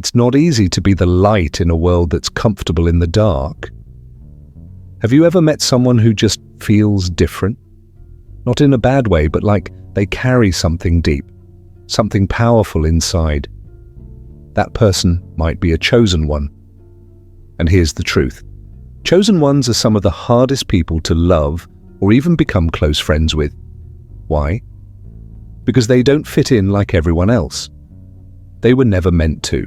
It's not easy to be the light in a world that's comfortable in the dark. Have you ever met someone who just feels different? Not in a bad way, but like they carry something deep, something powerful inside. That person might be a chosen one. And here's the truth. Chosen ones are some of the hardest people to love or even become close friends with. Why? Because they don't fit in like everyone else. They were never meant to.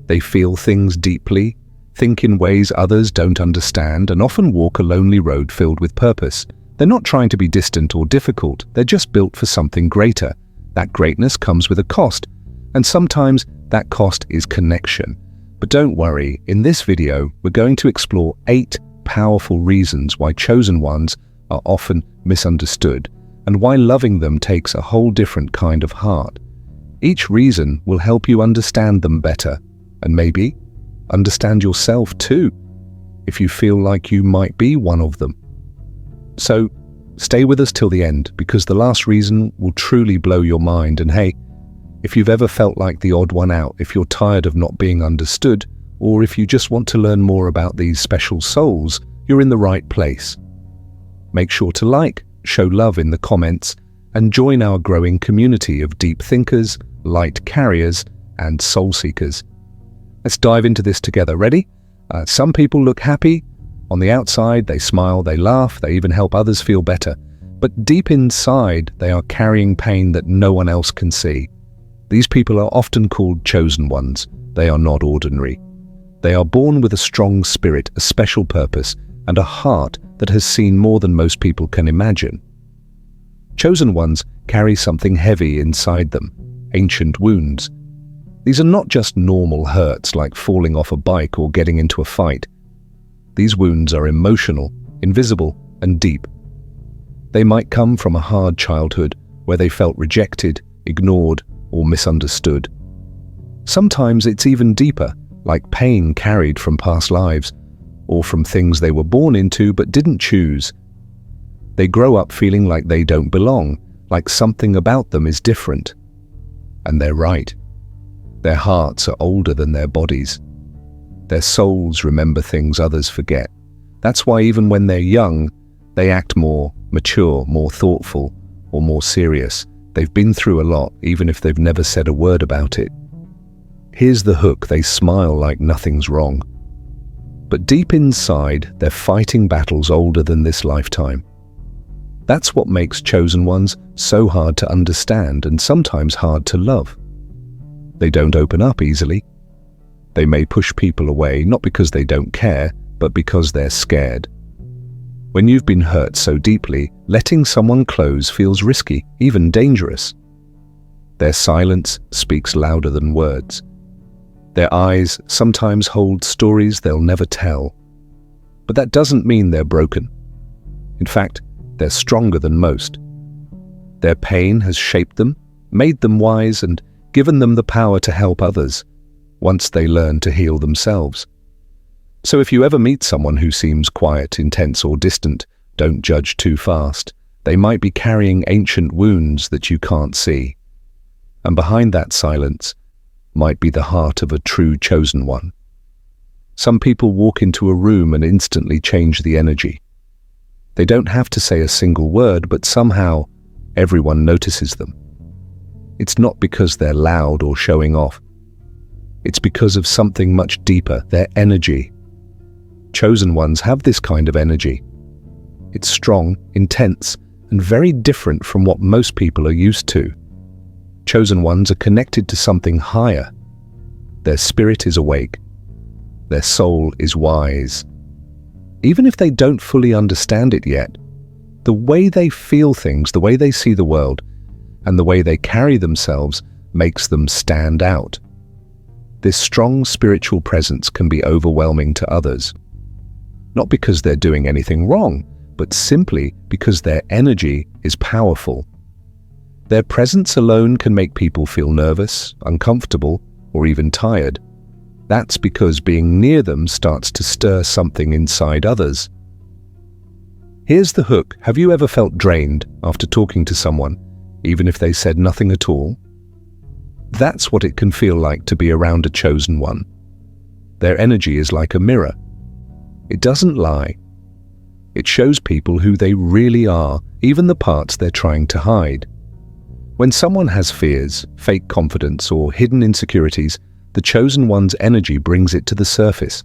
They feel things deeply, think in ways others don't understand, and often walk a lonely road filled with purpose. They're not trying to be distant or difficult, they're just built for something greater. That greatness comes with a cost, and sometimes that cost is connection. But don't worry, in this video, we're going to explore 8 powerful reasons why chosen ones are often misunderstood, and why loving them takes a whole different kind of heart. Each reason will help you understand them better, and maybe understand yourself too, if you feel like you might be one of them. So, stay with us till the end, because the last reason will truly blow your mind. And hey, if you've ever felt like the odd one out, if you're tired of not being understood, or if you just want to learn more about these special souls, you're in the right place. Make sure to like, show love in the comments, and join our growing community of deep thinkers, light carriers, and soul seekers. Let's dive into this together. Ready? Some people look happy. On the outside, they smile, they laugh, they even help others feel better. But deep inside, they are carrying pain that no one else can see. These people are often called chosen ones. They are not ordinary. They are born with a strong spirit, a special purpose, and a heart that has seen more than most people can imagine. Chosen ones carry something heavy inside them, ancient wounds. These are not just normal hurts like falling off a bike or getting into a fight. These wounds are emotional, invisible, and deep. They might come from a hard childhood where they felt rejected, ignored, or misunderstood. Sometimes it's even deeper, like pain carried from past lives, or from things they were born into but didn't choose. They grow up feeling like they don't belong, like something about them is different. And they're right. Their hearts are older than their bodies. Their souls remember things others forget. That's why even when they're young, they act more mature, more thoughtful, or more serious. They've been through a lot, even if they've never said a word about it. Here's the hook: they smile like nothing's wrong. But deep inside, they're fighting battles older than this lifetime. That's what makes chosen ones so hard to understand and sometimes hard to love. They don't open up easily. They may push people away, not because they don't care, but because they're scared. When you've been hurt so deeply, letting someone close feels risky, even dangerous. Their silence speaks louder than words. Their eyes sometimes hold stories they'll never tell. But that doesn't mean they're broken. In fact, they're stronger than most. Their pain has shaped them, made them wise, and given them the power to help others, once they learn to heal themselves. So if you ever meet someone who seems quiet, intense, or distant, don't judge too fast. They might be carrying ancient wounds that you can't see. And behind that silence might be the heart of a true chosen one. Some people walk into a room and instantly change the energy. They don't have to say a single word, but somehow everyone notices them. It's not because they're loud or showing off. It's because of something much deeper, their energy. Chosen ones have this kind of energy. It's strong, intense, and very different from what most people are used to. Chosen ones are connected to something higher. Their spirit is awake. Their soul is wise. Even if they don't fully understand it yet, the way they feel things, the way they see the world, and the way they carry themselves makes them stand out. This strong spiritual presence can be overwhelming to others. Not because they're doing anything wrong, but simply because their energy is powerful. Their presence alone can make people feel nervous, uncomfortable, or even tired. That's because being near them starts to stir something inside others. Here's the hook. Have you ever felt drained after talking to someone, even if they said nothing at all? That's what it can feel like to be around a chosen one. Their energy is like a mirror. It doesn't lie. It shows people who they really are, even the parts they're trying to hide. When someone has fears, fake confidence, or hidden insecurities, the chosen one's energy brings it to the surface.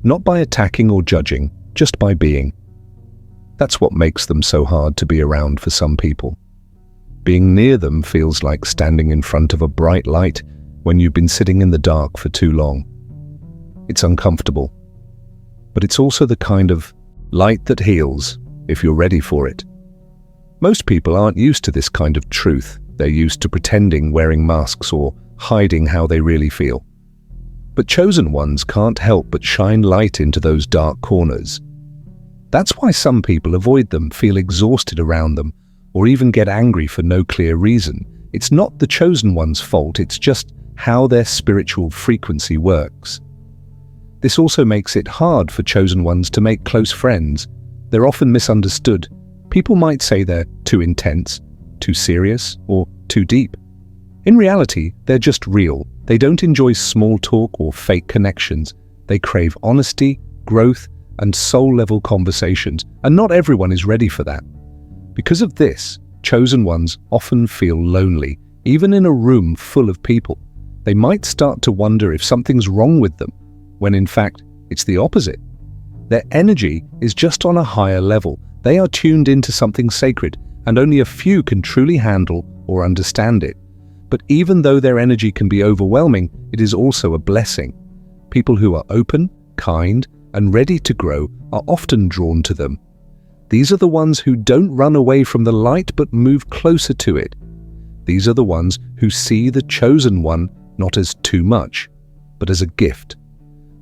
Not by attacking or judging, just by being. That's what makes them so hard to be around for some people. Being near them feels like standing in front of a bright light when you've been sitting in the dark for too long. It's uncomfortable, but it's also the kind of light that heals if you're ready for it. Most people aren't used to this kind of truth. They're used to pretending, wearing masks, or hiding how they really feel. But chosen ones can't help but shine light into those dark corners. That's why some people avoid them, feel exhausted around them, or even get angry for no clear reason. It's not the chosen one's fault, it's just how their spiritual frequency works. This also makes it hard for chosen ones to make close friends. They're often misunderstood. People might say they're too intense, too serious, or too deep. In reality, they're just real. They don't enjoy small talk or fake connections. They crave honesty, growth, and soul-level conversations, and not everyone is ready for that. Because of this, chosen ones often feel lonely, even in a room full of people. They might start to wonder if something's wrong with them, when in fact, it's the opposite. Their energy is just on a higher level. They are tuned into something sacred, and only a few can truly handle or understand it. But even though their energy can be overwhelming, it is also a blessing. People who are open, kind, and ready to grow are often drawn to them. These are the ones who don't run away from the light but move closer to it. These are the ones who see the chosen one not as too much, but as a gift.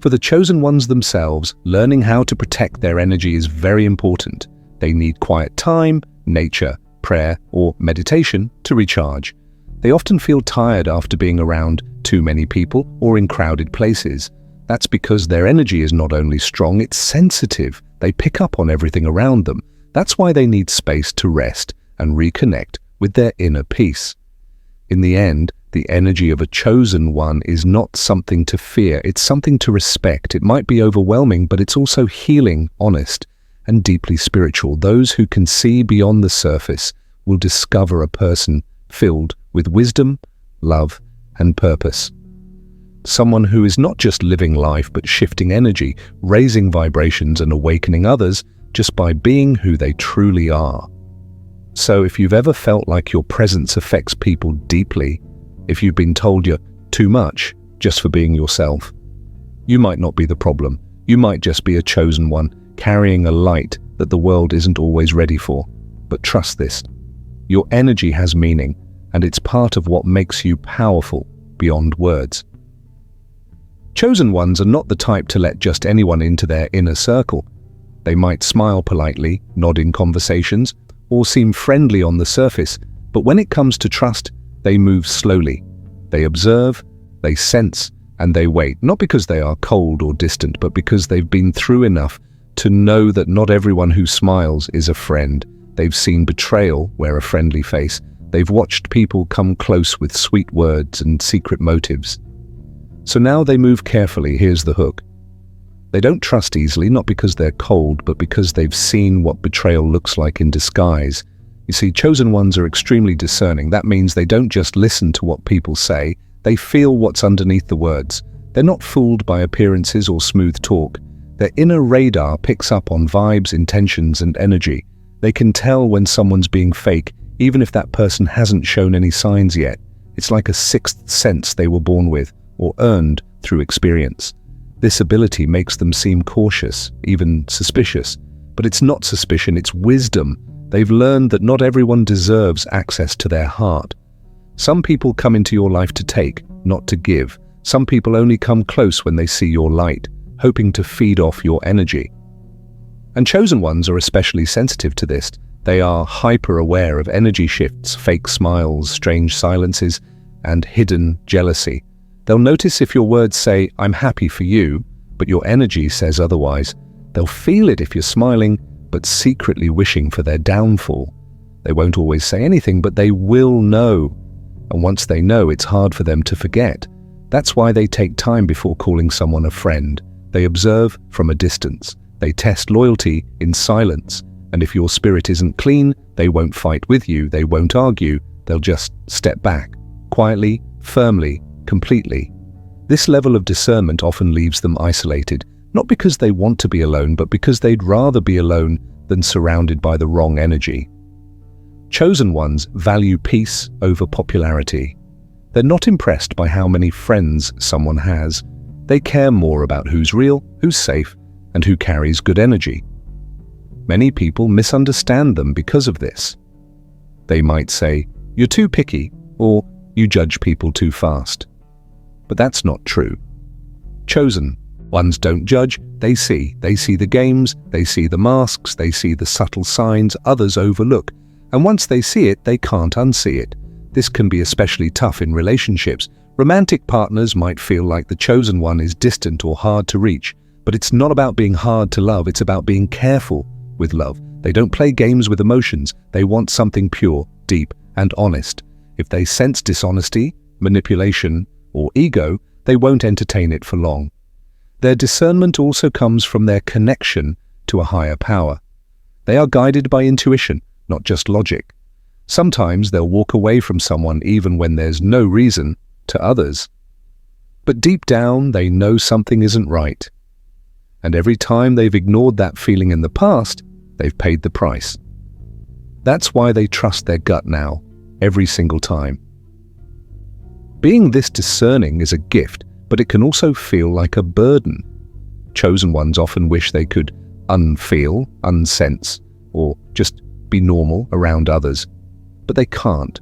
For the chosen ones themselves, learning how to protect their energy is very important. They need quiet time, nature, prayer, or meditation to recharge. They often feel tired after being around too many people or in crowded places. That's because their energy is not only strong, it's sensitive. They pick up on everything around them. That's why they need space to rest and reconnect with their inner peace. In the end, the energy of a chosen one is not something to fear, it's something to respect. It might be overwhelming, but it's also healing, honest, and deeply spiritual. Those who can see beyond the surface will discover a person filled with wisdom, love, and purpose. Someone who is not just living life, but shifting energy, raising vibrations and awakening others just by being who they truly are. So if you've ever felt like your presence affects people deeply, if you've been told you're too much just for being yourself, you might not be the problem. You might just be a chosen one, carrying a light that the world isn't always ready for. But trust this, your energy has meaning, and it's part of what makes you powerful beyond words. Chosen ones are not the type to let just anyone into their inner circle. They might smile politely, nod in conversations, or seem friendly on the surface, but when it comes to trust, they move slowly. They observe, they sense, and they wait, not because they are cold or distant, but because they've been through enough to know that not everyone who smiles is a friend. They've seen betrayal wear a friendly face. They've watched people come close with sweet words and secret motives. So now they move carefully. Here's the hook. They don't trust easily, not because they're cold, but because they've seen what betrayal looks like in disguise. You see, chosen ones are extremely discerning. That means they don't just listen to what people say, they feel what's underneath the words. They're not fooled by appearances or smooth talk. Their inner radar picks up on vibes, intentions, and energy. They can tell when someone's being fake, even if that person hasn't shown any signs yet. It's like a sixth sense they were born with, or earned through experience. This ability makes them seem cautious, even suspicious. But it's not suspicion, it's wisdom. They've learned that not everyone deserves access to their heart. Some people come into your life to take, not to give. Some people only come close when they see your light, hoping to feed off your energy. And chosen ones are especially sensitive to this. They are hyper-aware of energy shifts, fake smiles, strange silences, and hidden jealousy. They'll notice if your words say, "I'm happy for you," but your energy says otherwise. They'll feel it if you're smiling, but secretly wishing for their downfall. They won't always say anything, but they will know. and once they know, it's hard for them to forget. That's why they take time before calling someone a friend. They observe from a distance. They test loyalty in silence. And if your spirit isn't clean, they won't fight with you, they won't argue, they'll just step back, quietly, firmly, completely. This level of discernment often leaves them isolated, not because they want to be alone, but because they'd rather be alone than surrounded by the wrong energy. Chosen ones value peace over popularity. They're not impressed by how many friends someone has. They care more about who's real, who's safe, and who carries good energy. Many people misunderstand them because of this. They might say, "You're too picky," or "You judge people too fast." But that's not true. Chosen ones don't judge, they see. They see the games, they see the masks, they see the subtle signs others overlook. And once they see it, they can't unsee it. This can be especially tough in relationships. Romantic partners might feel like the chosen one is distant or hard to reach. But it's not about being hard to love, it's about being careful with love. They don't play games with emotions. They want something pure, deep, and honest. If they sense dishonesty, manipulation, or ego, they won't entertain it for long. Their discernment also comes from their connection to a higher power. They are guided by intuition, not just logic. Sometimes they'll walk away from someone even when there's no reason to others. But deep down, they know something isn't right. And every time they've ignored that feeling in the past, they've paid the price. That's why they trust their gut now, every single time. Being this discerning is a gift, but it can also feel like a burden. Chosen ones often wish they could unfeel, unsense, or just be normal around others, but they can't.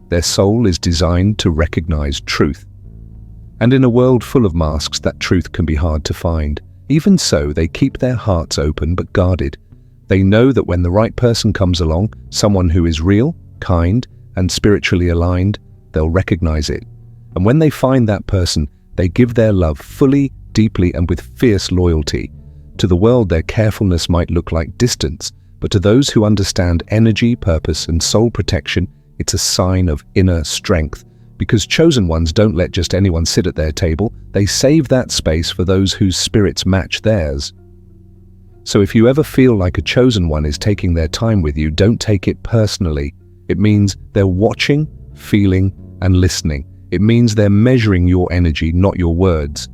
Their soul is designed to recognize truth. And in a world full of masks, that truth can be hard to find. Even so, they keep their hearts open but guarded. They know that when the right person comes along, someone who is real, kind, and spiritually aligned, they'll recognize it. And when they find that person, they give their love fully, deeply, and with fierce loyalty. To the world, their carefulness might look like distance, but to those who understand energy, purpose, and soul protection, it's a sign of inner strength. Because chosen ones don't let just anyone sit at their table, they save that space for those whose spirits match theirs. So if you ever feel like a chosen one is taking their time with you, don't take it personally. It means they're watching, feeling, and listening. It means they're measuring your energy, not your words.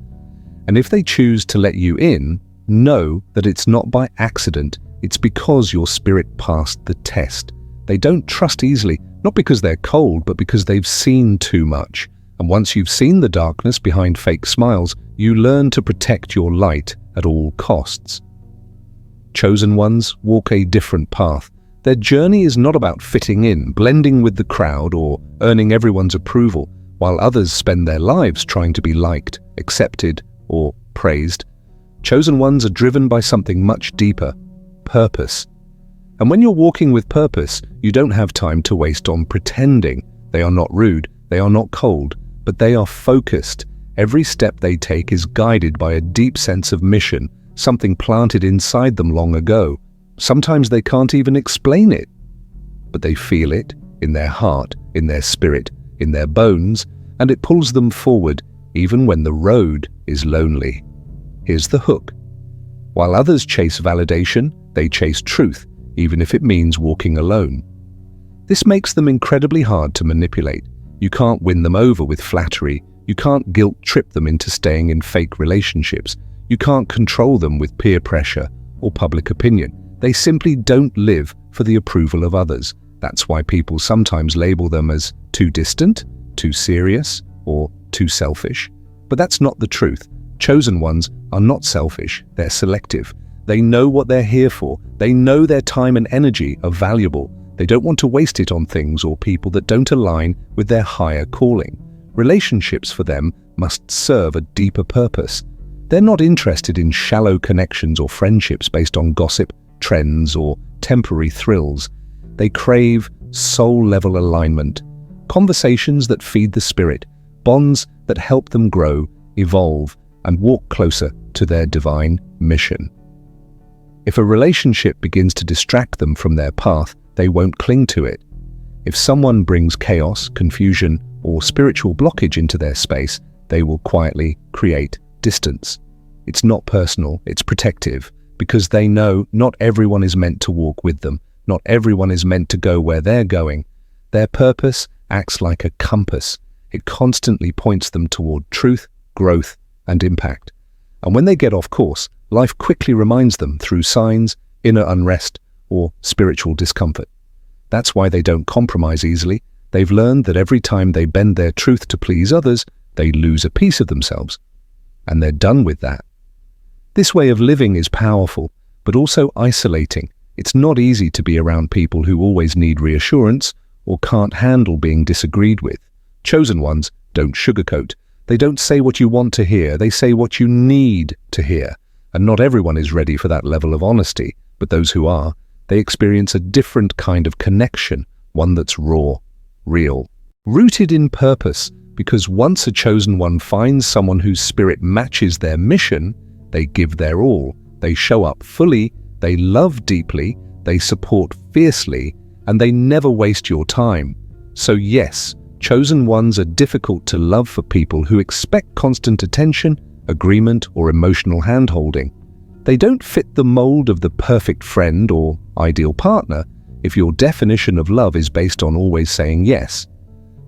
And if they choose to let you in, know that it's not by accident, it's because your spirit passed the test. They don't trust easily, not because they're cold, but because they've seen too much. And once you've seen the darkness behind fake smiles, you learn to protect your light at all costs. Chosen ones walk a different path. Their journey is not about fitting in, blending with the crowd, or earning everyone's approval, while others spend their lives trying to be liked, accepted, or praised. Chosen ones are driven by something much deeper: purpose. And when you're walking with purpose, you don't have time to waste on pretending. They are not rude, they are not cold, but they are focused. Every step they take is guided by a deep sense of mission, something planted inside them long ago. Sometimes they can't even explain it, but they feel it in their heart, in their spirit, in their bones, and it pulls them forward even when the road is lonely. Here's the hook. While others chase validation, they chase truth, even if it means walking alone. This makes them incredibly hard to manipulate. You can't win them over with flattery. You can't guilt-trip them into staying in fake relationships. You can't control them with peer pressure or public opinion. They simply don't live for the approval of others. That's why people sometimes label them as too distant, too serious, or too selfish. But that's not the truth. Chosen ones are not selfish, they're selective. They know what they're here for. They know their time and energy are valuable. They don't want to waste it on things or people that don't align with their higher calling. Relationships for them must serve a deeper purpose. They're not interested in shallow connections or friendships based on gossip, trends, or temporary thrills. They crave soul-level alignment, conversations that feed the spirit, bonds that help them grow, evolve, and walk closer to their divine mission. If a relationship begins to distract them from their path, they won't cling to it. If someone brings chaos, confusion, or spiritual blockage into their space, they will quietly create distance. It's not personal, it's protective, because they know not everyone is meant to walk with them, not everyone is meant to go where they're going. Their purpose acts like a compass. It constantly points them toward truth, growth, and impact. And when they get off course, life quickly reminds them through signs, inner unrest, or spiritual discomfort. That's why they don't compromise easily. They've learned that every time they bend their truth to please others, they lose a piece of themselves. And they're done with that. This way of living is powerful, but also isolating. It's not easy to be around people who always need reassurance or can't handle being disagreed with. Chosen ones don't sugarcoat. They don't say what you want to hear, they say what you need to hear. And not everyone is ready for that level of honesty, but those who are, they experience a different kind of connection, one that's raw, real, rooted in purpose, because once a chosen one finds someone whose spirit matches their mission, they give their all, they show up fully, they love deeply, they support fiercely, and they never waste your time. So yes, chosen ones are difficult to love for people who expect constant attention, agreement, or emotional hand-holding. They don't fit the mold of the perfect friend or ideal partner if your definition of love is based on always saying yes.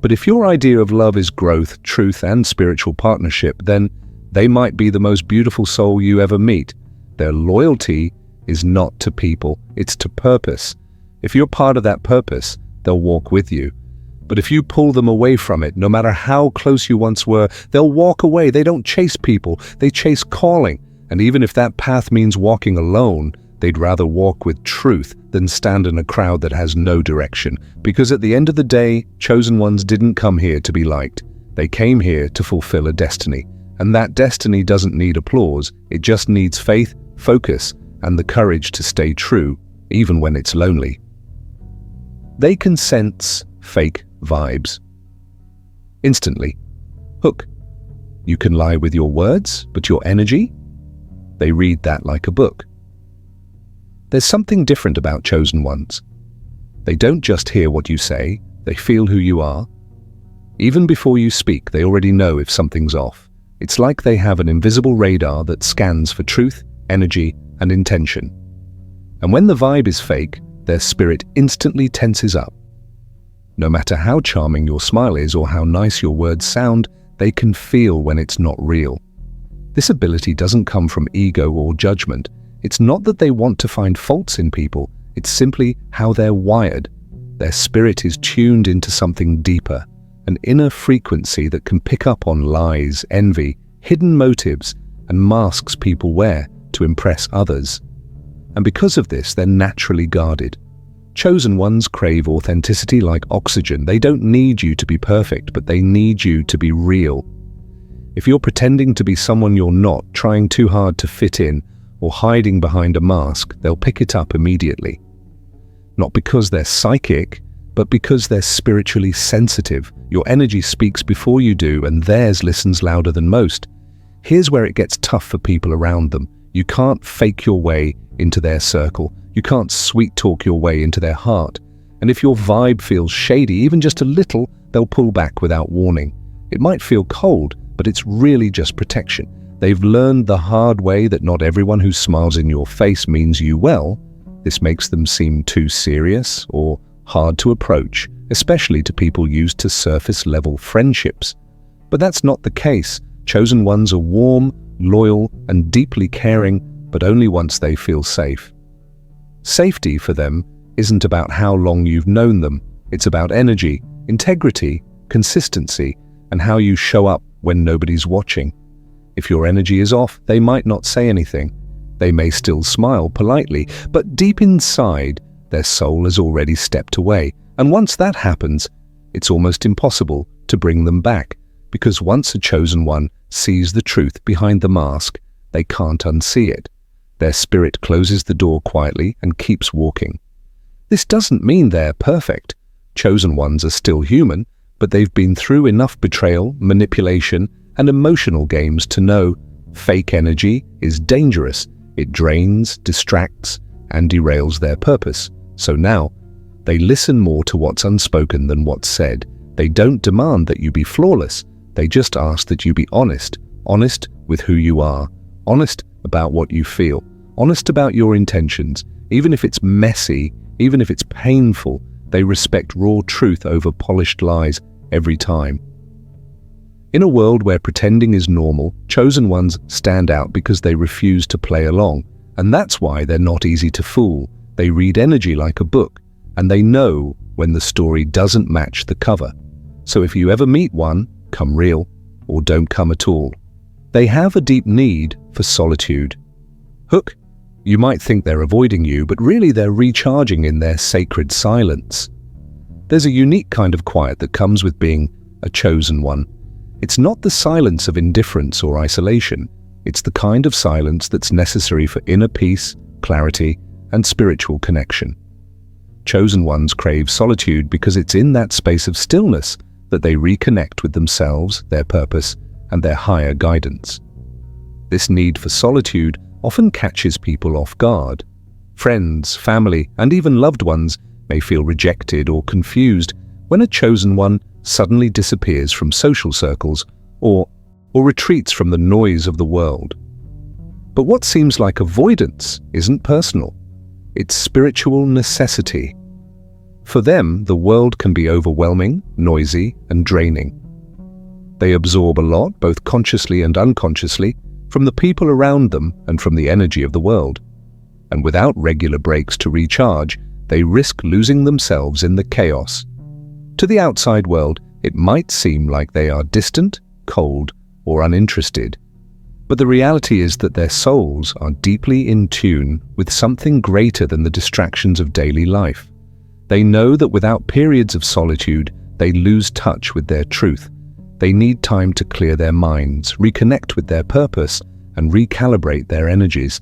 But if your idea of love is growth, truth, and spiritual partnership, then they might be the most beautiful soul you ever meet. Their loyalty is not to people, it's to purpose. If you're part of that purpose, they'll walk with you. But if you pull them away from it, no matter how close you once were, they'll walk away. They don't chase people, they chase calling. And even if that path means walking alone, they'd rather walk with truth than stand in a crowd that has no direction. Because at the end of the day, chosen ones didn't come here to be liked. They came here to fulfill a destiny. And that destiny doesn't need applause, it just needs faith, focus, and the courage to stay true, even when it's lonely. They can sense fake vibes instantly. Hook. You can lie with your words, but your energy? They read that like a book. There's something different about chosen ones. They don't just hear what you say, they feel who you are. Even before you speak, they already know if something's off. It's like they have an invisible radar that scans for truth, energy, and intention. And when the vibe is fake, their spirit instantly tenses up. No matter how charming your smile is or how nice your words sound, they can feel when it's not real. This ability doesn't come from ego or judgment. It's not that they want to find faults in people, it's simply how they're wired. Their spirit is tuned into something deeper, an inner frequency that can pick up on lies, envy, hidden motives, and masks people wear to impress others. And because of this, they're naturally guarded. Chosen ones crave authenticity like oxygen. They don't need you to be perfect, but they need you to be real. If you're pretending to be someone you're not, trying too hard to fit in, or hiding behind a mask, they'll pick it up immediately. Not because they're psychic, but because they're spiritually sensitive. Your energy speaks before you do, and theirs listens louder than most. Here's where it gets tough for people around them. You can't fake your way into their circle. You can't sweet-talk your way into their heart. And if your vibe feels shady, even just a little, they'll pull back without warning. It might feel cold, but it's really just protection. They've learned the hard way that not everyone who smiles in your face means you well. This makes them seem too serious or hard to approach, especially to people used to surface-level friendships. But that's not the case. Chosen ones are warm, loyal, and deeply caring, but only once they feel safe. Safety for them isn't about how long you've known them. It's about energy, integrity, consistency, and how you show up when nobody's watching. If your energy is off, they might not say anything. They may still smile politely, but deep inside, their soul has already stepped away. And once that happens, it's almost impossible to bring them back, because once a chosen one sees the truth behind the mask, they can't unsee it. Their spirit closes the door quietly and keeps walking. This doesn't mean they're perfect. Chosen ones are still human, but they've been through enough betrayal, manipulation, and emotional games to know fake energy is dangerous. It drains, distracts, and derails their purpose. So now, They listen more to what's unspoken than what's said. They don't demand that you be flawless. They just ask that you be honest. Honest with who you are. Honest about what you feel. Honest about your intentions. Even if it's messy, even if it's painful, they respect raw truth over polished lies every time. In a world where pretending is normal, chosen ones stand out because they refuse to play along. And that's why they're not easy to fool. They read energy like a book, and they know when the story doesn't match the cover. So if you ever meet one, come real, or don't come at all. They have a deep need for solitude. Hook, you might think they're avoiding you, but really they're recharging in their sacred silence. There's a unique kind of quiet that comes with being a chosen one. It's not the silence of indifference or isolation. It's the kind of silence that's necessary for inner peace, clarity, and spiritual connection. Chosen ones crave solitude because it's in that space of stillness that they reconnect with themselves, their purpose, and their higher guidance. This need for solitude often catches people off guard. Friends, family, and even loved ones may feel rejected or confused when a chosen one suddenly disappears from social circles or retreats from the noise of the world. But what seems like avoidance isn't personal. It's spiritual necessity. For them, the world can be overwhelming, noisy, and draining. They absorb a lot, both consciously and unconsciously, from the people around them and from the energy of the world. And without regular breaks to recharge, they risk losing themselves in the chaos. To the outside world, it might seem like they are distant, cold, or uninterested. But the reality is that their souls are deeply in tune with something greater than the distractions of daily life. They know that without periods of solitude, they lose touch with their truth. They need time to clear their minds, reconnect with their purpose, and recalibrate their energies.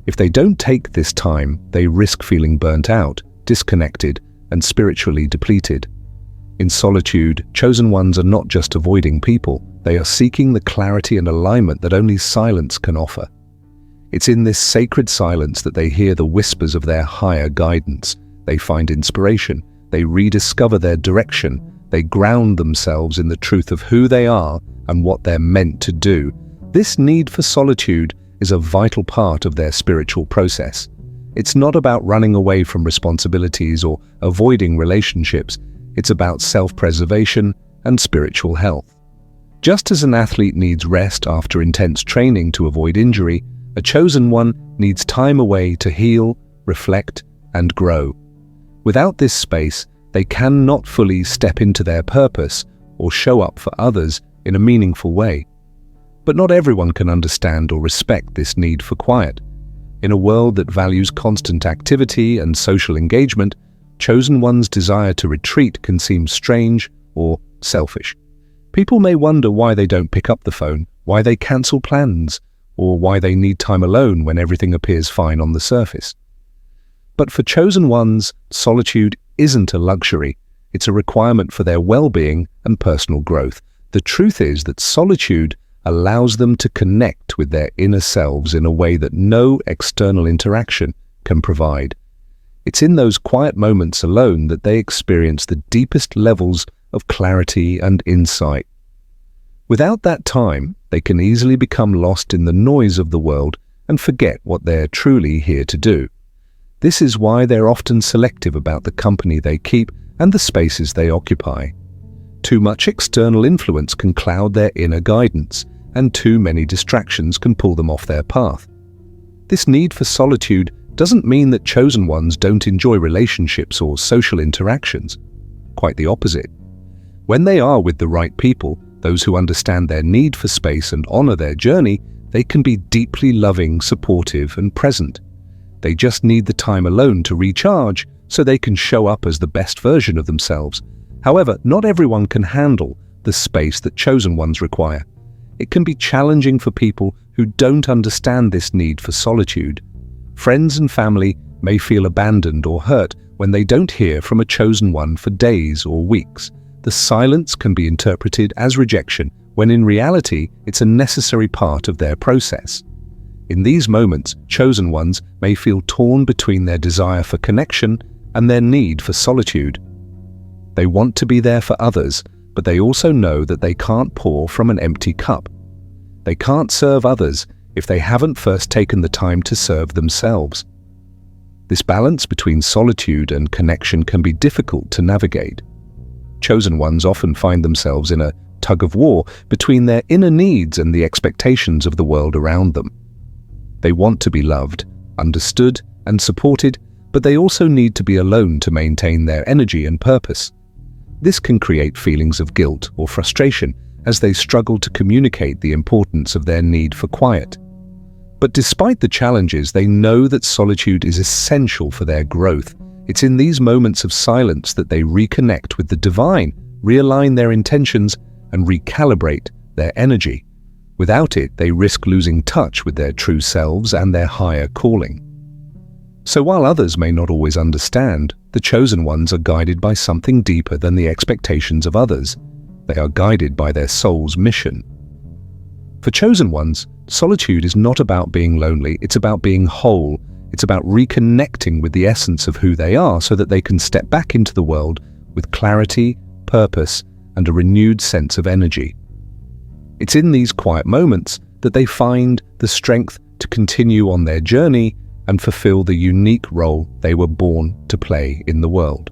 If they don't take this time, they risk feeling burnt out, disconnected, and spiritually depleted. In solitude, chosen ones are not just avoiding people, they are seeking the clarity and alignment that only silence can offer. It's in this sacred silence that they hear the whispers of their higher guidance. They find inspiration, they rediscover their direction, they ground themselves in the truth of who they are and what they're meant to do. This need for solitude is a vital part of their spiritual process. It's not about running away from responsibilities or avoiding relationships. It's about self-preservation and spiritual health. Just as an athlete needs rest after intense training to avoid injury, a chosen one needs time away to heal, reflect, and grow. Without this space, they cannot fully step into their purpose or show up for others in a meaningful way. But not everyone can understand or respect this need for quiet. In a world that values constant activity and social engagement, chosen one's desire to retreat can seem strange or selfish. People may wonder why they don't pick up the phone, why they cancel plans, or why they need time alone when everything appears fine on the surface. But for chosen ones, solitude isn't a luxury. It's a requirement for their well-being and personal growth. The truth is that solitude allows them to connect with their inner selves in a way that no external interaction can provide. It's in those quiet moments alone that they experience the deepest levels of clarity and insight. Without that time, they can easily become lost in the noise of the world and forget what they're truly here to do. This is why they're often selective about the company they keep and the spaces they occupy. Too much external influence can cloud their inner guidance, and too many distractions can pull them off their path. This need for solitude doesn't mean that chosen ones don't enjoy relationships or social interactions. Quite the opposite. When they are with the right people, those who understand their need for space and honor their journey, they can be deeply loving, supportive, and present. They just need the time alone to recharge so they can show up as the best version of themselves. However, not everyone can handle the space that chosen ones require. It can be challenging for people who don't understand this need for solitude. Friends and family may feel abandoned or hurt when they don't hear from a chosen one for days or weeks. The silence can be interpreted as rejection, when in reality it's a necessary part of their process. In these moments, chosen ones may feel torn between their desire for connection and their need for solitude. They want to be there for others, but they also know that they can't pour from an empty cup. They can't serve others if they haven't first taken the time to serve themselves. This balance between solitude and connection can be difficult to navigate. Chosen ones often find themselves in a tug-of-war between their inner needs and the expectations of the world around them. They want to be loved, understood, and supported, but they also need to be alone to maintain their energy and purpose. This can create feelings of guilt or frustration as they struggle to communicate the importance of their need for quiet. But despite the challenges, they know that solitude is essential for their growth. It's in these moments of silence that they reconnect with the divine, realign their intentions, and recalibrate their energy. Without it, they risk losing touch with their true selves and their higher calling. So while others may not always understand, the chosen ones are guided by something deeper than the expectations of others. They are guided by their soul's mission. For chosen ones, solitude is not about being lonely, it's about being whole. It's about reconnecting with the essence of who they are so that they can step back into the world with clarity, purpose, and a renewed sense of energy. It's in these quiet moments that they find the strength to continue on their journey and fulfill the unique role they were born to play in the world.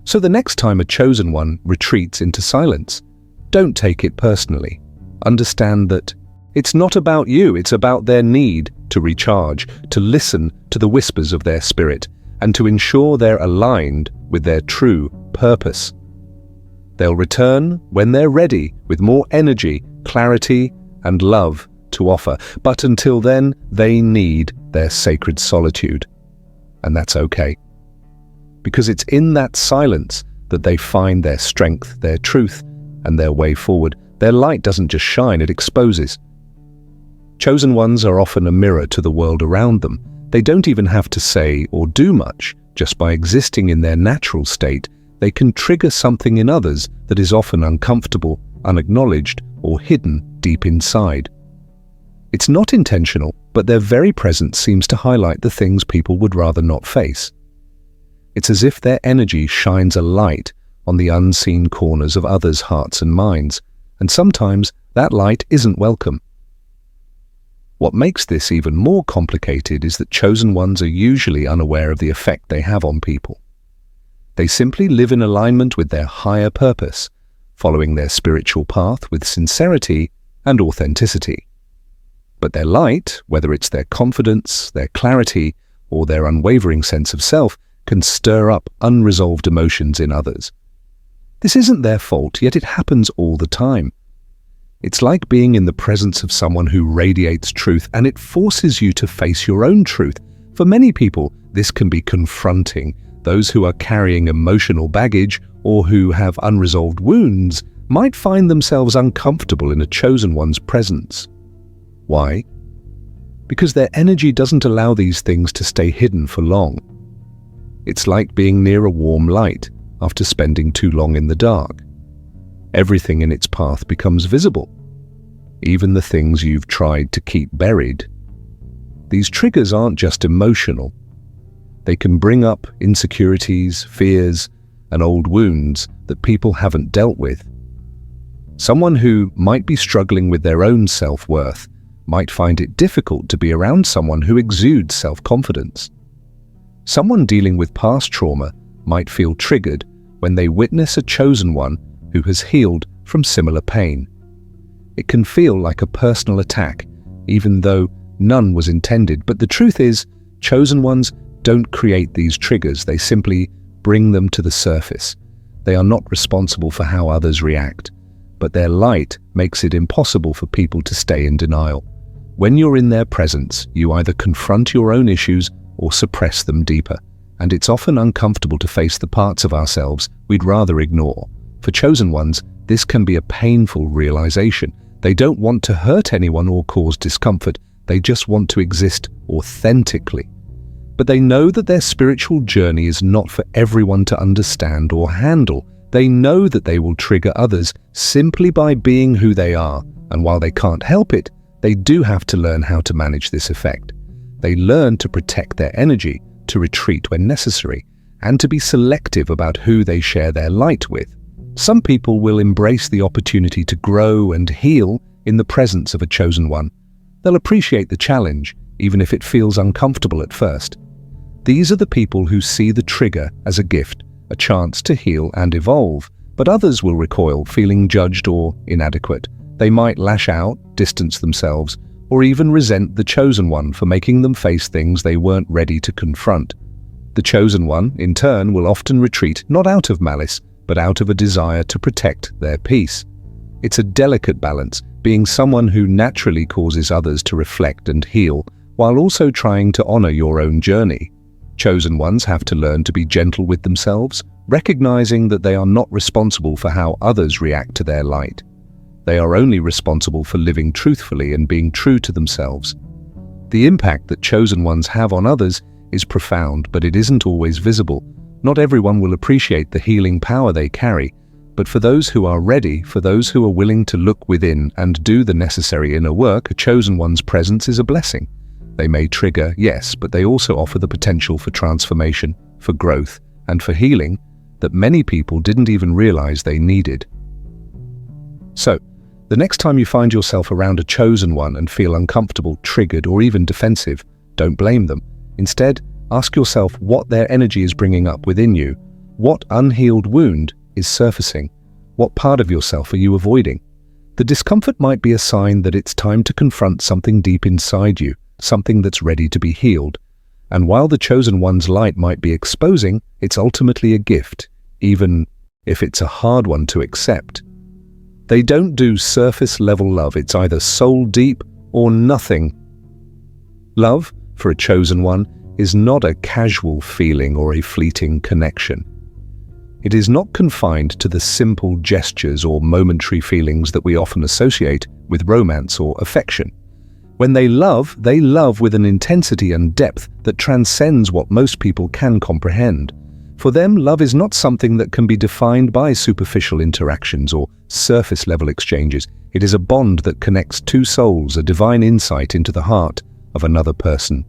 So the next time a chosen one retreats into silence, don't take it personally. Understand that it's not about you, it's about their need to recharge, to listen to the whispers of their spirit, and to ensure they're aligned with their true purpose. They'll return when they're ready, with more energy, clarity, and love to offer. But until then, they need their sacred solitude. And that's okay. Because it's in that silence that they find their strength, their truth, and their way forward. Their light doesn't just shine, it exposes. Chosen ones are often a mirror to the world around them. They don't even have to say or do much. Just by existing in their natural state, they can trigger something in others that is often uncomfortable, unacknowledged, or hidden deep inside. It's not intentional, but their very presence seems to highlight the things people would rather not face. It's as if their energy shines a light on the unseen corners of others' hearts and minds, and sometimes that light isn't welcome. What makes this even more complicated is that chosen ones are usually unaware of the effect they have on people. They simply live in alignment with their higher purpose, following their spiritual path with sincerity and authenticity. But their light, whether it's their confidence, their clarity, or their unwavering sense of self, can stir up unresolved emotions in others. This isn't their fault, yet it happens all the time. It's like being in the presence of someone who radiates truth, and it forces you to face your own truth. For many people, this can be confronting. Those who are carrying emotional baggage or who have unresolved wounds might find themselves uncomfortable in a chosen one's presence. Why? Because their energy doesn't allow these things to stay hidden for long. It's like being near a warm light after spending too long in the dark. Everything in its path becomes visible, even the things you've tried to keep buried. These triggers aren't just emotional. They can bring up insecurities, fears, and old wounds that people haven't dealt with. Someone who might be struggling with their own self-worth might find it difficult to be around someone who exudes self-confidence. Someone dealing with past trauma might feel triggered when they witness a chosen one who has healed from similar pain. It can feel like a personal attack, even though none was intended. But the truth is, chosen ones don't create these triggers, they simply bring them to the surface. They are not responsible for how others react, but their light makes it impossible for people to stay in denial. When you're in their presence, you either confront your own issues or suppress them deeper, and it's often uncomfortable to face the parts of ourselves we'd rather ignore. For chosen ones, this can be a painful realization. They don't want to hurt anyone or cause discomfort, they just want to exist authentically. But they know that their spiritual journey is not for everyone to understand or handle. They know that they will trigger others simply by being who they are, and while they can't help it, they do have to learn how to manage this effect. They learn to protect their energy, to retreat when necessary, and to be selective about who they share their light with. Some people will embrace the opportunity to grow and heal in the presence of a chosen one. They'll appreciate the challenge, even if it feels uncomfortable at first. These are the people who see the trigger as a gift, a chance to heal and evolve, but others will recoil, feeling judged or inadequate. They might lash out, distance themselves, or even resent the chosen one for making them face things they weren't ready to confront. The chosen one, in turn, will often retreat not out of malice, but out of a desire to protect their peace. It's a delicate balance, being someone who naturally causes others to reflect and heal, while also trying to honor your own journey. Chosen ones have to learn to be gentle with themselves, recognizing that they are not responsible for how others react to their light. They are only responsible for living truthfully and being true to themselves. The impact that chosen ones have on others is profound, but it isn't always visible. Not everyone will appreciate the healing power they carry, but for those who are ready, for those who are willing to look within and do the necessary inner work, a chosen one's presence is a blessing. They may trigger, yes, but they also offer the potential for transformation, for growth, and for healing that many people didn't even realize they needed. So, the next time you find yourself around a chosen one and feel uncomfortable, triggered, or even defensive, don't blame them. Instead, ask yourself what their energy is bringing up within you. What unhealed wound is surfacing? What part of yourself are you avoiding? The discomfort might be a sign that it's time to confront something deep inside you, something that's ready to be healed. And while the chosen one's light might be exposing, it's ultimately a gift, even if it's a hard one to accept. They don't do surface-level love. It's either soul deep or nothing. Love, for a chosen one, is not a casual feeling or a fleeting connection. It is not confined to the simple gestures or momentary feelings that we often associate with romance or affection. When they love with an intensity and depth that transcends what most people can comprehend. For them, love is not something that can be defined by superficial interactions or surface-level exchanges. It is a bond that connects two souls, a divine insight into the heart of another person.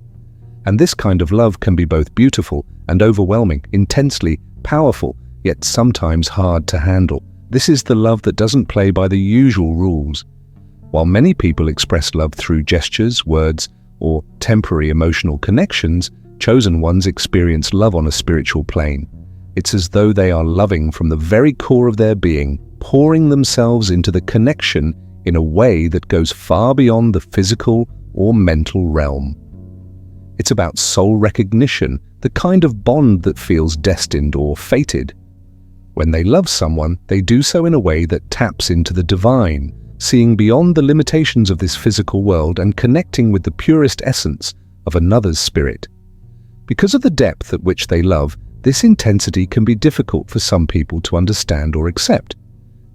And this kind of love can be both beautiful and overwhelming, intensely powerful, yet sometimes hard to handle. This is the love that doesn't play by the usual rules. While many people express love through gestures, words, or temporary emotional connections, chosen ones experience love on a spiritual plane. It's as though they are loving from the very core of their being, pouring themselves into the connection in a way that goes far beyond the physical or mental realm. It's about soul recognition, the kind of bond that feels destined or fated. When they love someone, they do so in a way that taps into the divine, seeing beyond the limitations of this physical world and connecting with the purest essence of another's spirit. Because of the depth at which they love, this intensity can be difficult for some people to understand or accept.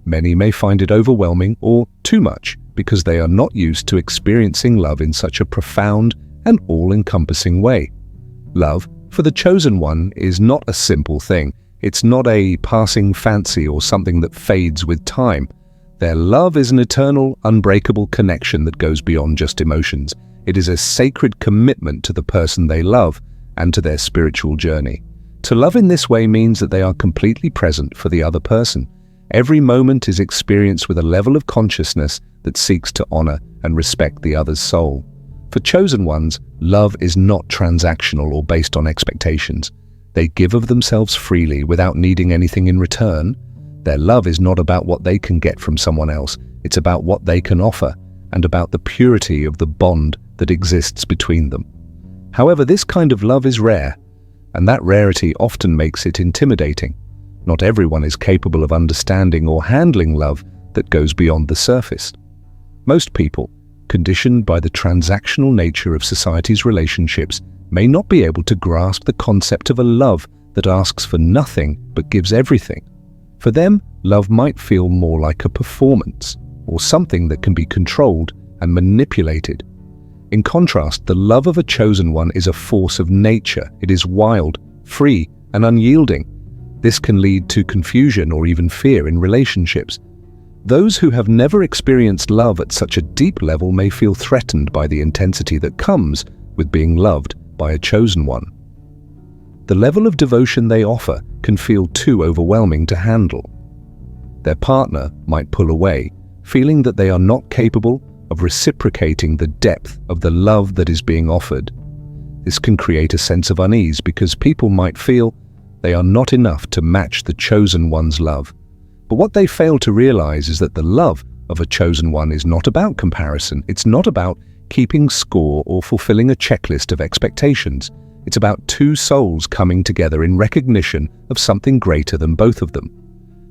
Many may find it overwhelming or too much because they are not used to experiencing love in such a profound and all-encompassing way. Love, for the chosen one, is not a simple thing. It's not a passing fancy or something that fades with time. Their love is an eternal, unbreakable connection that goes beyond just emotions. It is a sacred commitment to the person they love and to their spiritual journey. To love in this way means that they are completely present for the other person. Every moment is experienced with a level of consciousness that seeks to honor and respect the other's soul. For chosen ones, love is not transactional or based on expectations. They give of themselves freely without needing anything in return. Their love is not about what they can get from someone else. It's about what they can offer and about the purity of the bond that exists between them. However, this kind of love is rare, and that rarity often makes it intimidating. Not everyone is capable of understanding or handling love that goes beyond the surface. Most people, conditioned by the transactional nature of society's relationships, may not be able to grasp the concept of a love that asks for nothing but gives everything. For them, love might feel more like a performance or something that can be controlled and manipulated. In contrast, the love of a chosen one is a force of nature. It is wild, free, and unyielding. This can lead to confusion or even fear in relationships. Those who have never experienced love at such a deep level may feel threatened by the intensity that comes with being loved by a chosen one. the level of devotion they offer can feel too overwhelming to handle. Their partner might pull away, feeling that they are not capable of reciprocating the depth of the love that is being offered. This can create a sense of unease because people might feel they are not enough to match the chosen one's love. But what they fail to realize is that the love of a chosen one is not about comparison. It's not about keeping score or fulfilling a checklist of expectations. It's about two souls coming together in recognition of something greater than both of them.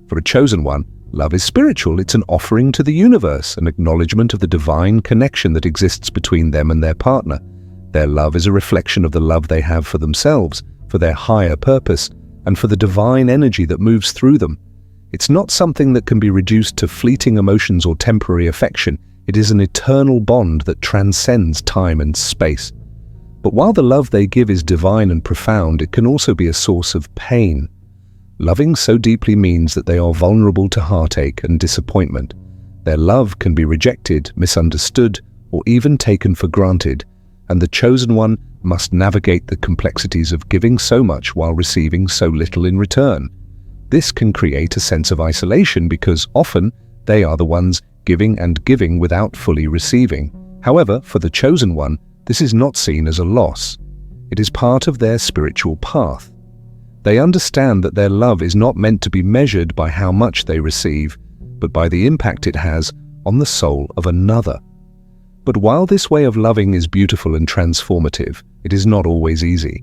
For a chosen one, love is spiritual. It's an offering to the universe, an acknowledgement of the divine connection that exists between them and their partner. Their love is a reflection of the love they have for themselves, for their higher purpose, and for the divine energy that moves through them. It's not something that can be reduced to fleeting emotions or temporary affection. It is an eternal bond that transcends time and space. But while the love they give is divine and profound, it can also be a source of pain. Loving so deeply means that they are vulnerable to heartache and disappointment. Their love can be rejected, misunderstood, or even taken for granted, and the chosen one must navigate the complexities of giving so much while receiving so little in return. This can create a sense of isolation because often they are the ones giving without fully receiving. However, for the chosen one, this is not seen as a loss. It is part of their spiritual path. They understand that their love is not meant to be measured by how much they receive, but by the impact it has on the soul of another. But while this way of loving is beautiful and transformative, it is not always easy.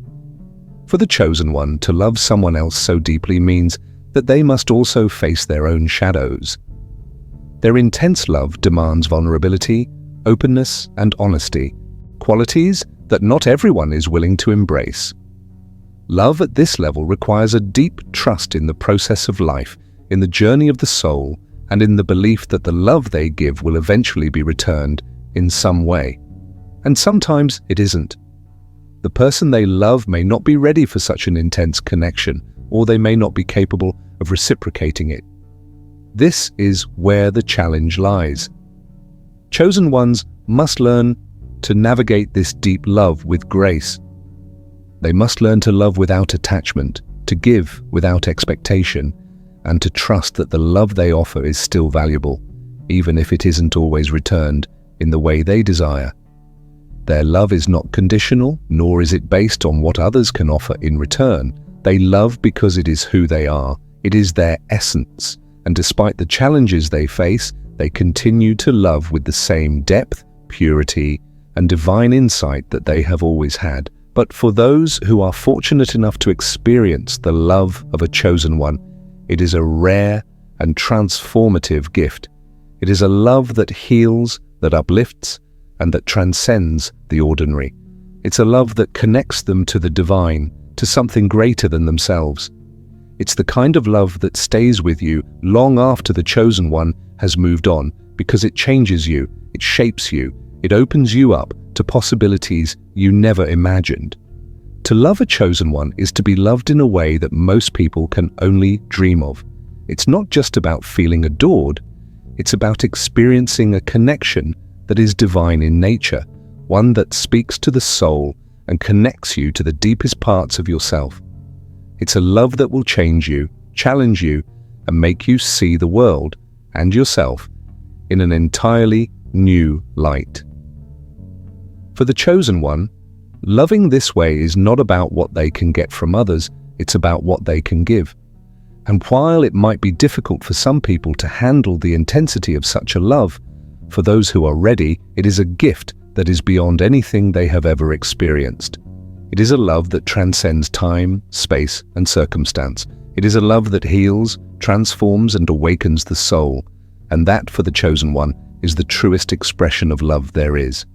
For the chosen one, to love someone else so deeply means that they must also face their own shadows. Their intense love demands vulnerability, openness, and honesty, qualities that not everyone is willing to embrace. Love at this level requires a deep trust in the process of life, in the journey of the soul, and in the belief that the love they give will eventually be returned in some way. And sometimes it isn't. The person they love may not be ready for such an intense connection, or they may not be capable of reciprocating it. This is where the challenge lies. Chosen ones must learn to navigate this deep love with grace. They must learn to love without attachment, to give without expectation, and to trust that the love they offer is still valuable, even if it isn't always returned in the way they desire. Their love is not conditional, nor is it based on what others can offer in return. They love because it is who they are. It is their essence, and despite the challenges they face, they continue to love with the same depth, purity, and divine insight that they have always had. But for those who are fortunate enough to experience the love of a chosen one, it is a rare and transformative gift. It is a love that heals, that uplifts, and that transcends the ordinary. It's a love that connects them to the divine, to something greater than themselves. It's the kind of love that stays with you long after the chosen one has moved on, because it changes you, it shapes you, it opens you up to possibilities you never imagined. To love a chosen one is to be loved in a way that most people can only dream of. It's not just about feeling adored, it's about experiencing a connection that is divine in nature, one that speaks to the soul and connects you to the deepest parts of yourself. It's a love that will change you, challenge you, and make you see the world and yourself in an entirely new light. For the chosen one, loving this way is not about what they can get from others, it's about what they can give. And while it might be difficult for some people to handle the intensity of such a love, for those who are ready, it is a gift that is beyond anything they have ever experienced. It is a love that transcends time, space, and circumstance. It is a love that heals, transforms, and awakens the soul. And that, for the chosen one, is the truest expression of love there is.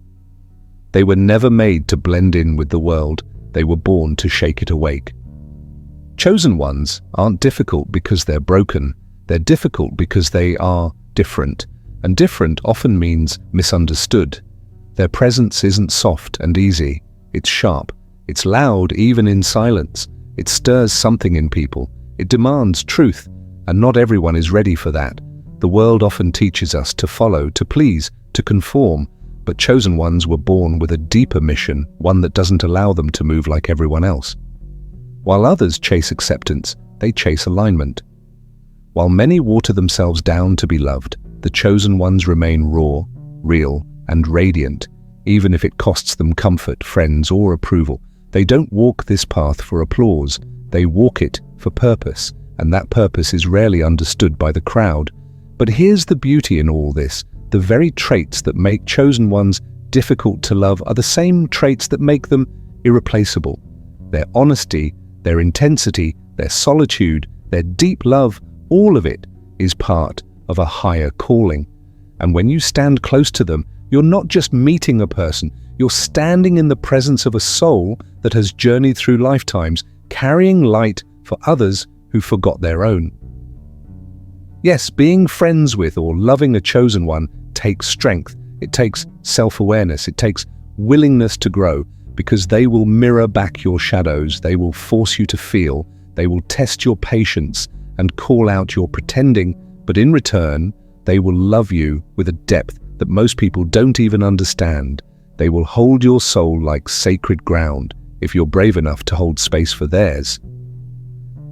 They were never made to blend in with the world. They were born to shake it awake. Chosen ones aren't difficult because they're broken. They're difficult because they are different. And different often means misunderstood. Their presence isn't soft and easy. It's sharp. It's loud even in silence. It stirs something in people. It demands truth, and not everyone is ready for that. The world often teaches us to follow, to please, to conform, but chosen ones were born with a deeper mission, one that doesn't allow them to move like everyone else. While others chase acceptance, they chase alignment. While many water themselves down to be loved, the chosen ones remain raw, real, and radiant, even if it costs them comfort, friends, or approval. They don't walk this path for applause, they walk it for purpose, and that purpose is rarely understood by the crowd. But here's the beauty in all this: the very traits that make chosen ones difficult to love are the same traits that make them irreplaceable. Their honesty, their intensity, their solitude, their deep love, all of it is part of a higher calling. And when you stand close to them, you're not just meeting a person, you're standing in the presence of a soul that has journeyed through lifetimes, carrying light for others who forgot their own. Yes, being friends with or loving a chosen one takes strength, it takes self-awareness, it takes willingness to grow, because they will mirror back your shadows, they will force you to feel, they will test your patience and call out your pretending, but in return, they will love you with a depth that most people don't even understand. They will hold your soul like sacred ground if you're brave enough to hold space for theirs.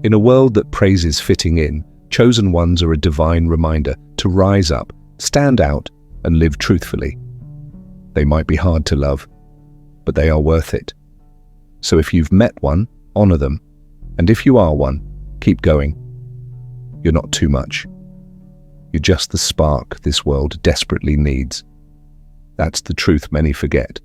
In a world that praises fitting in, chosen ones are a divine reminder to rise up, stand out, and live truthfully. They might be hard to love, but they are worth it. So if you've met one, honor them. And if you are one, keep going. You're not too much. You're just the spark this world desperately needs. That's the truth many forget.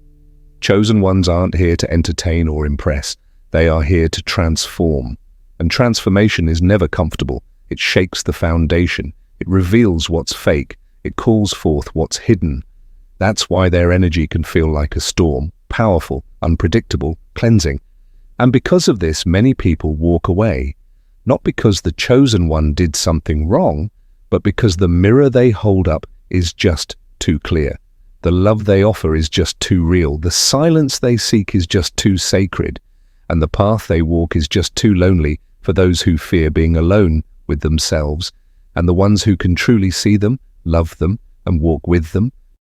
Chosen ones aren't here to entertain or impress. They are here to transform. And transformation is never comfortable. It shakes the foundation. It reveals what's fake. It calls forth what's hidden. That's why their energy can feel like a storm, powerful, unpredictable, cleansing. And because of this, many people walk away, not because the chosen one did something wrong, but because the mirror they hold up is just too clear. The love they offer is just too real. The silence they seek is just too sacred. And the path they walk is just too lonely for those who fear being alone with themselves. And the ones who can truly see them, love them, and walk with them